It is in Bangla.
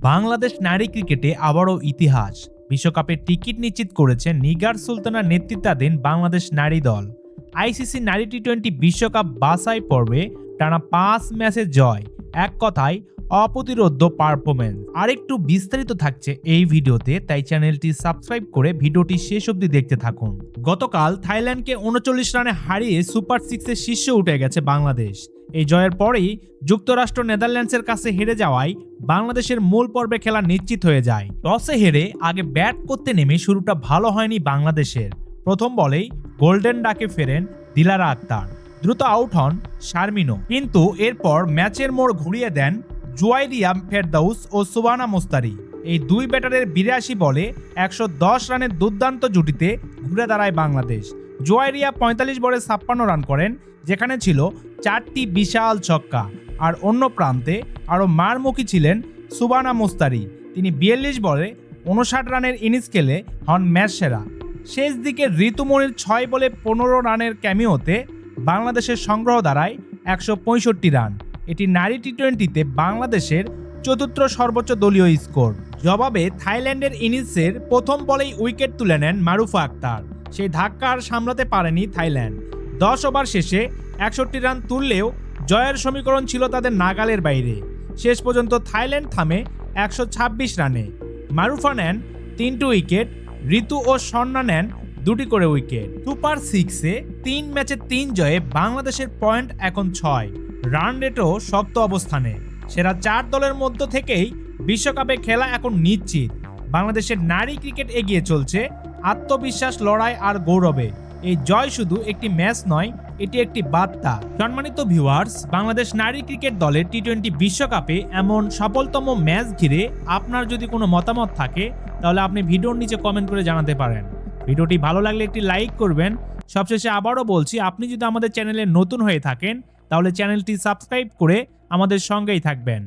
বাংলাদেশ নারী ক্রিকেটে আবারও ইতিহাস। বিশ্বকাপের টিকিট নিশ্চিত করেছে নিগার সুলতানার নেতৃত্বাধীন বাংলাদেশ নারী দল। আইসিসি নারী টি-20 বিশ্বকাপ বাছাই পর্বে টানা 5 ম্যাচে জয়, এক কথায় অপ্রতিরোধ্য পারফরমেন্স। আরেকটু বিস্তারিত থাকছে এই ভিডিওতে, তাই চ্যানেলটি সাবস্ক্রাইব করে ভিডিওটি শেষ অবধি দেখতে থাকুন। গতকাল থাইল্যান্ডকে 39 রানে হারিয়ে সুপার 6-এর শীর্ষে উঠে গেছে বাংলাদেশ। এই জয়ের পরেই যুক্তরাষ্ট্র নেদারল্যান্ডসের কাছে হেরে যাওয়ায় বাংলাদেশের মূল পর্বে খেলা নিশ্চিত হয়ে যায়। টসে হেরে আগে ব্যাট করতে নেমে শুরুটা ভালো হয়নি বাংলাদেশের। প্রথম বলেই গোল্ডেন ডাকে ফেরেন দিলারা আক্তার, দ্রুত আউট হন শারমিনও, কিন্তু এরপর ম্যাচের মোড় ঘুরিয়ে দেন জুয়াইরিয়া ফেরদাউস ও সুবানা মুস্তারি। এই দুই ব্যাটারের 82 বলে 110 রানের দুর্দান্ত জুটিতে ঘুরে দাঁড়ায় বাংলাদেশ। জুয়াইরিয়া 45 বলে 56 রান করেন, যেখানে ছিল 4টি বিশাল ছক্কা। আর অন্য প্রান্তে আরও মারমুখী ছিলেন সুবানা মুস্তারি। তিনি 42 বলে 59 রানের ইনিংস খেলে হন ম্যাচ সেরা। শেষ দিকে ঋতুমণির 6 বলে 15 রানের ক্যামিওতে বাংলাদেশের সংগ্রহ দাঁড়ায় 165 রান। এটি নারী টি-20তে বাংলাদেশের চতুর্থ সর্বোচ্চ দলীয় স্কোর। জবাবে থাইল্যান্ডের ইনিংসের প্রথম বলেই উইকেট তুলে নেন মারুফা আক্তার। সেই ধাক্কা আর সামলাতে পারেনি থাইল্যান্ড। 10 ওভার শেষে 61 রান তুললেও জয়ের সমীকরণ ছিল তাদের নাগালের বাইরে। শেষ পর্যন্ত থাইল্যান্ড থামে 126 রানে। মারুফা নেন 3টি উইকেট, ঋতু ও স্বর্ণা নেন 2টি করে উইকেট। সুপার 6-এ 3 ম্যাচে 3 জয়ে বাংলাদেশের পয়েন্ট এখন 6, রান রেটও শক্ত অবস্থানে। সেরা 4 দলের মধ্য থেকেই বিশ্বকাপে খেলা এখন নিশ্চিত। বাংলাদেশের নারী ক্রিকেট এগিয়ে চলছে আত্মবিশ্বাস, লড়াই আর গৌরবে। এই জয় শুধু একটি ম্যাচ নয়, এটি একটি বার্তা। সম্মানিত ভিউয়ার্স, বাংলাদেশ নারী ক্রিকেট দলের টি-20 বিশ্বকাপে এমন সফলতম ম্যাচ ঘিরে আপনার যদি কোনো মতামত থাকে, তাহলে আপনি ভিডিওর নিচে কমেন্ট করে জানাতে পারেন। ভিডিওটি ভালো লাগলে একটি লাইক করবেন। সবশেষে আবারও বলছি, আপনি যদি আমাদের চ্যানেলে নতুন হয়ে থাকেন তাহলে চ্যানেলটি সাবস্ক্রাইব করে আমাদের সঙ্গেই থাকবেন।